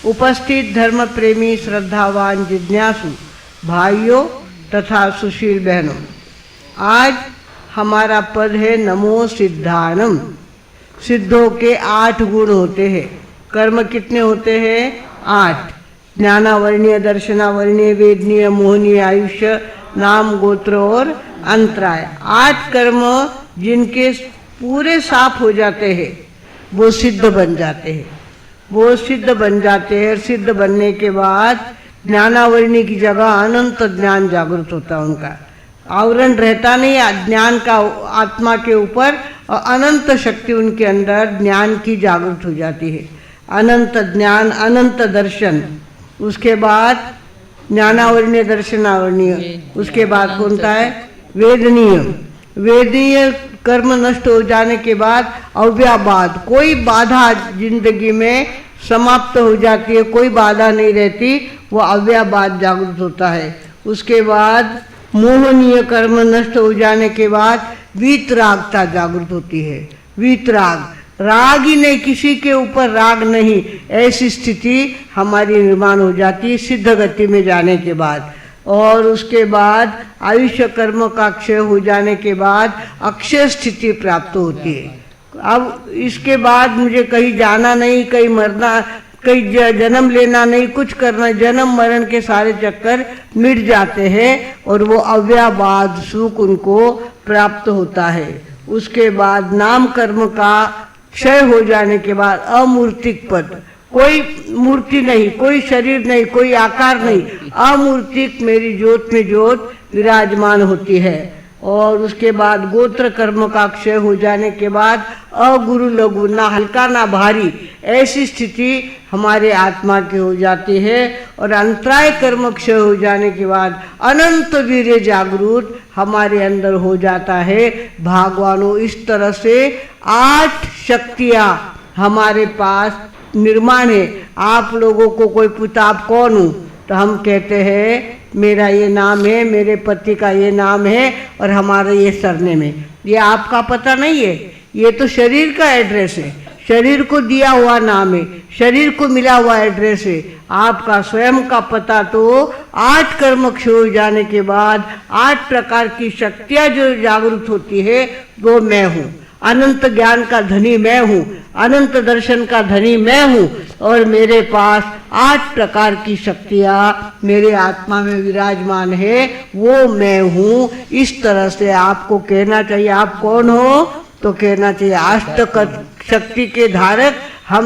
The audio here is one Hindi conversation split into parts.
उपस्थित धर्म प्रेमी श्रद्धावान जिज्ञासु भाइयों तथा सुशील बहनों, आज हमारा पद है नमो सिद्धानम। सिद्धों के 8 गुण होते हैं। कर्म कितने होते हैं? 8। ज्ञानावर्णीय, दर्शनावर्णीय, वेदनीय, मोहनीय, आयुष्य, नाम, गोत्र और अंतराय। 8 कर्म जिनके पूरे साफ हो जाते हैं वो सिद्ध बन जाते हैं। वो सिद्ध बन जाते हैं। सिद्ध बनने के बाद ज्ञानावरणी की जगह अनंत ज्ञान जागृत होता है। उनका आवरण रहता नहीं ज्ञान का आत्मा के ऊपर, और अनंत शक्ति उनके अंदर ज्ञान की जागृत हो जाती है। अनंत ज्ञान, अनंत दर्शन। उसके बाद ज्ञानावरणीय, दर्शनावरणीय। उसके बाद कौन सा है? वेदनीय। वेदनीय कर्म नष्ट हो जाने के बाद अव्याबाद, कोई बाधा जिंदगी में समाप्त हो जाती है, कोई बाधा नहीं रहती, वो अव्याबाद जागृत होता है। उसके बाद मोहनीय कर्म नष्ट हो जाने के बाद वीतरागता जागृत होती है। वीतराग, राग ही नहीं, किसी के ऊपर राग नहीं, ऐसी स्थिति हमारी निर्माण हो जाती है सिद्ध गति में जाने के बाद। और उसके बाद आयुष्य कर्म का क्षय हो जाने के बाद अक्षय स्थिति प्राप्त होती है। अब इसके बाद मुझे कहीं जाना नहीं, कहीं मरना, कहीं जन्म लेना नहीं, कुछ करना, जन्म मरण के सारे चक्कर मिट जाते हैं और वो अव्याबाद सुख उनको प्राप्त होता है। उसके बाद नाम कर्म का क्षय हो जाने के बाद अमूर्तिक पद, कोई मूर्ति नहीं, कोई शरीर नहीं, कोई आकार नहीं, अमूर्तिक मेरी ज्योत में ज्योत विराजमान होती है। और उसके बाद गोत्र कर्म का क्षय हो जाने के बाद अगुरु लघु, ना हल्का ना भारी, ऐसी स्थिति हमारे आत्मा की हो जाती है। और अंतराय कर्म क्षय हो जाने के बाद अनंत वीर्य जागृत हमारे अंदर हो जाता है। भगवानों, इस तरह से 8 शक्तियाँ हमारे पास निर्माण है। आप लोगों को कोई पूछता आप कौन हूँ, तो हम कहते हैं मेरा ये नाम है, मेरे पति का ये नाम है और हमारा ये सरनेम है। ये आपका पता नहीं है, ये तो शरीर का एड्रेस है, शरीर को दिया हुआ नाम है, शरीर को मिला हुआ एड्रेस है। आपका स्वयं का पता तो 8 कर्म क्षय हो जाने के बाद 8 प्रकार की शक्तियाँ जो जागृत होती है वो मैं हूँ। अनंत ज्ञान का धनी मैं हूँ, अनंत दर्शन का धनी मैं हूँ, और मेरे पास 8 प्रकार की शक्तियाँ मेरे आत्मा में विराजमान है, वो मैं हूँ। इस तरह से आपको कहना चाहिए। आप कौन हो? तो कहना चाहिए अष्ट शक्ति के धारक हम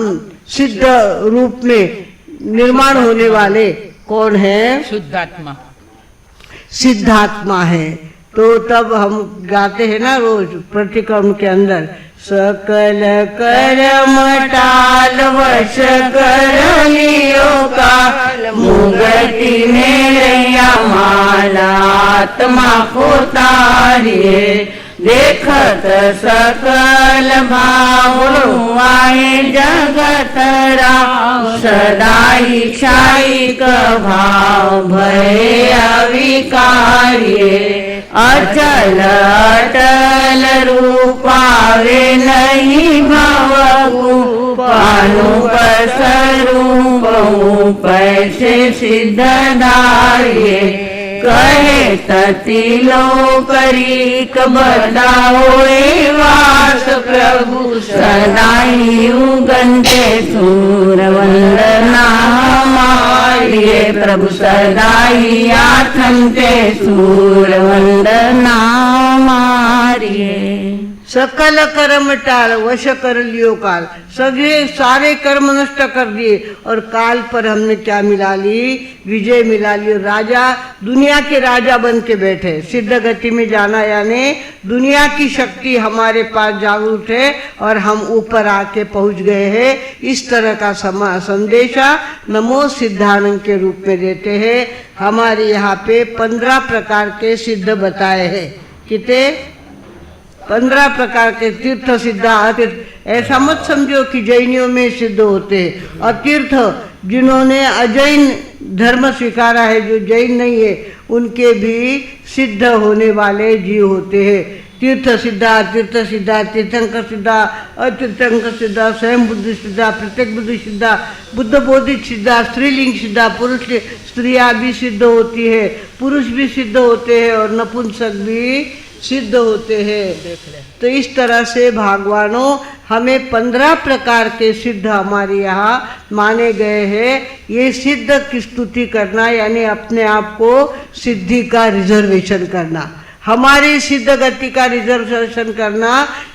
सिद्ध रूप में निर्माण होने वाले कौन है? शुद्धात्मा, सिद्धात्मा है। तो तब हम गाते हैं ना रोज प्रतिक्रम के अंदर, सकल कर्म टाल वश कर लियो काल, मुगति में रैया माला आत्मा को तारिये, देखत सकल भाव आए जगत राम, सदाई क्षायिक भाव भय अविकार्ये, अचल अटल रूपावे नहीं भवगु, पानुपसरूप पैसे सिद्धदाये, कहे तति लोकरीक बताओ वास प्रभु, सदाई उगंते सूर वंदना हमारे प्रभु, सदाई आथमते सूर वंदना हमारे। सकल कर्म टाल वश कर लियो काल, सभी सारे कर्म नष्ट कर दिए और काल पर हमने क्या मिला ली? विजय मिला ली। राजा, दुनिया के राजा बन के बैठे। सिद्ध गति में जाना यानी दुनिया की शक्ति हमारे पास जागरूक है और हम ऊपर आके पहुंच गए हैं। इस तरह का संदेशा नमो सिद्धानंद के रूप में देते हैं। हमारे यहाँ पे 15 प्रकार के सिद्ध बताए हैं। कितने? 15 प्रकार के तीर्थ सिद्धा अतीर्थ। ऐसा मत समझो कि जैनियों में सिद्ध होते हैं। अतीर्थ जिन्होंने अजैन धर्म स्वीकारा है, जो जैन नहीं है, उनके भी सिद्ध होने वाले जीव होते हैं। तीर्थ सिद्धा, तीर्थंकर सिद्धा, अतीर्थंकर सिद्धा, स्वयं बुद्धि सिद्धा, प्रत्येक बुद्धि सिद्धा, बुद्ध बोधित सिद्धा, स्त्रीलिंग सिद्धा, पुरुष स्त्रियाँ भी सिद्ध होती है, पुरुष भी सिद्ध होते हैं और नपुंसक भी सिद्ध होते हैं। तो इस तरह से भगवानों हमें 15 प्रकार के सिद्ध हमारे यहाँ माने गए हैं। ये सिद्ध की स्तुति करना यानी अपने आप को सिद्धि का रिजर्वेशन करना, हमारी सिद्ध गति का रिजर्वेशन करना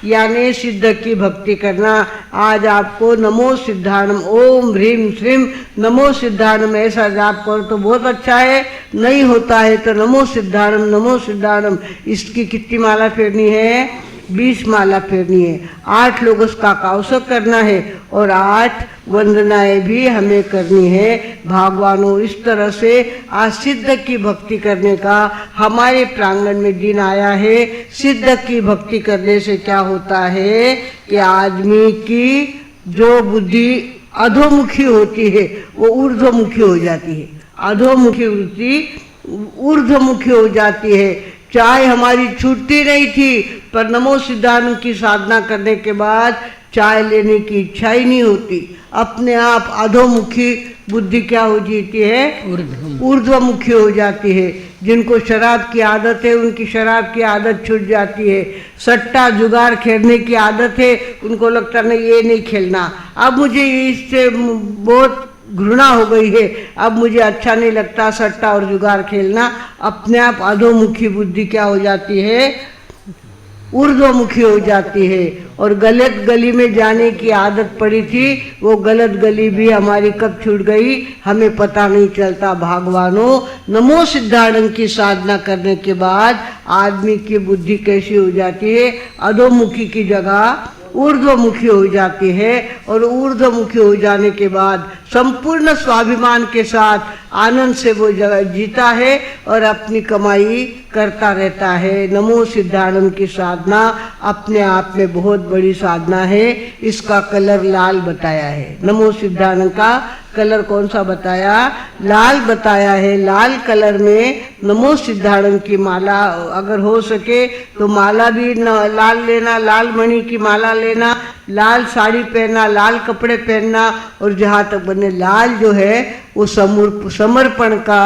यानी सिद्ध की भक्ति करना। आज आपको नमो सिद्धानम, ओम ह्रीम श्रीम नमो सिद्धानम ऐसा जाप करो तो बहुत अच्छा है, नहीं होता है तो नमो सिद्धानम। इसकी कितनी माला फेरनी है? 20 माला फेरनी है। 8 लोग उसका कौशक करना है और 8 वंदनाएं भी हमें करनी है। भगवानों इस तरह से आज सिद्ध की भक्ति करने का हमारे प्रांगण में दिन आया है। सिद्ध की भक्ति करने से क्या होता है कि आदमी की जो बुद्धि अधोमुखी होती है वो ऊर्ध्वमुखी हो जाती है, अधोमुखी वृत्ति ऊर्ध्वमुखी हो जाती है। चाय हमारी छूटती नहीं थी पर नमो सिद्धानम की साधना करने के बाद चाय लेने की इच्छा ही नहीं होती। अपने आप अधोमुखी बुद्धि क्या हो जाती है? ऊर्ध्वमुखी हो जाती है। जिनको शराब की आदत है उनकी शराब की आदत छूट जाती है। सट्टा जुगाड़ खेलने की आदत है, उनको लगता नहीं ये नहीं खेलना, अब मुझे इससे बहुत घृणा हो गई है, अब मुझे अच्छा नहीं लगता सट्टा और जुगाड़ खेलना। अपने आप अधोमुखी बुद्धि क्या हो जाती है? ऊर्ध्वमुखी हो जाती है। और गलत गली में जाने की आदत पड़ी थी, वो गलत गली भी हमारी कब छूट गई हमें पता नहीं चलता। भगवानों नमो सिद्धानम की साधना करने के बाद आदमी की बुद्धि कैसी हो जाती है? अधोमुखी की जगह ऊर्ध्वमुखी हो जाती है। और ऊर्ध्वमुखी हो जाने के बाद संपूर्ण स्वाभिमान के साथ आनंद से वो जगह जीता है और अपनी कमाई करता रहता है। नमो सिद्धानम की साधना अपने आप में बहुत बड़ी साधना है। इसका कलर लाल बताया है। नमो सिद्धानम का कलर कौन सा बताया? लाल बताया है। लाल कलर में नमो सिद्धानम की माला अगर हो सके तो माला भी लाल लेना, लाल मणि की माला लेना, लाल साड़ी पहनना, लाल कपड़े पहनना। और जहाँ तक बने लाल जो है वो समर्पण का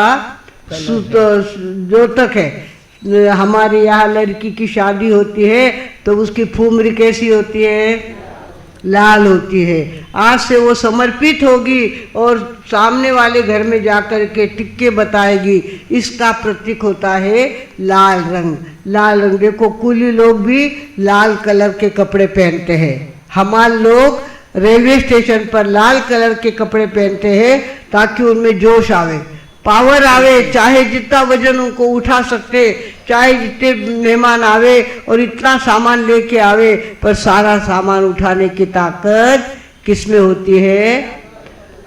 द्योतक है। हमारे यहाँ लड़की की शादी होती है तो उसकी फुमरी कैसी होती है? लाल होती है। आज से वो समर्पित होगी और सामने वाले घर में जाकर के टिक्के बताएगी। इसका प्रतीक होता है लाल रंग। लाल रंग देखो, कुली लोग भी लाल कलर के कपड़े पहनते हैं। हमारे लोग रेलवे स्टेशन पर लाल कलर के कपड़े पहनते हैं ताकि उनमें जोश आवे, पावर आवे। चाहे जितना वजन उनको उठा सकते, चाहे जितने मेहमान आवे और इतना सामान लेके आवे, पर सारा सामान उठाने की ताकत किसमें होती है?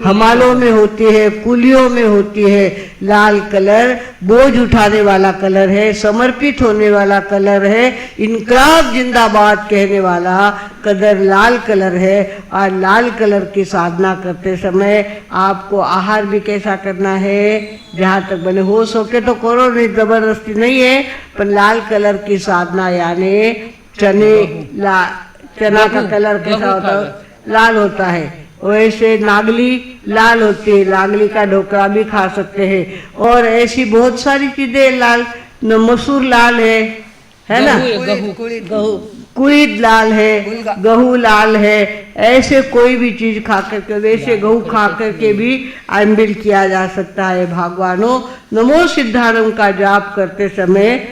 हमालों में होती है, कुलियों में होती है। लाल कलर बोझ उठाने वाला कलर है, समर्पित होने वाला कलर है, इनकलाब जिंदाबाद कहने वाला कलर लाल कलर है। और लाल कलर की साधना करते समय आपको आहार भी कैसा करना है? जहाँ तक बने हो सके तो करो, नहीं जबरदस्ती नहीं है। पर लाल कलर की साधना यानी चना का कलर कैसा होता है? लाल होता है। वैसे नागली लाल होती है, नागली का ढोकला भी खा सकते हैं। और ऐसी बहुत सारी चीजें लाल, मसूर लाल है ना, कुड़ीद लाल है, गहू लाल है। ऐसे कोई भी चीज खा करके, वैसे गहू खा करके भी आंबिल किया जा सकता है। भगवानों नमो सिद्धानम का जाप करते समय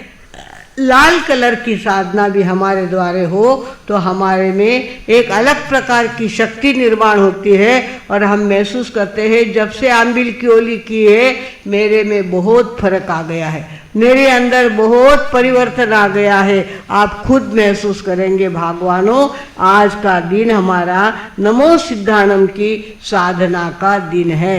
लाल कलर की साधना भी हमारे द्वारा हो तो हमारे में एक अलग प्रकार की शक्ति निर्माण होती है। और हम महसूस करते हैं जब से आंबिल की ओली की है मेरे में बहुत फर्क आ गया है, मेरे अंदर बहुत परिवर्तन आ गया है। आप खुद महसूस करेंगे। भगवानों आज का दिन हमारा नमो सिद्धानम की साधना का दिन है।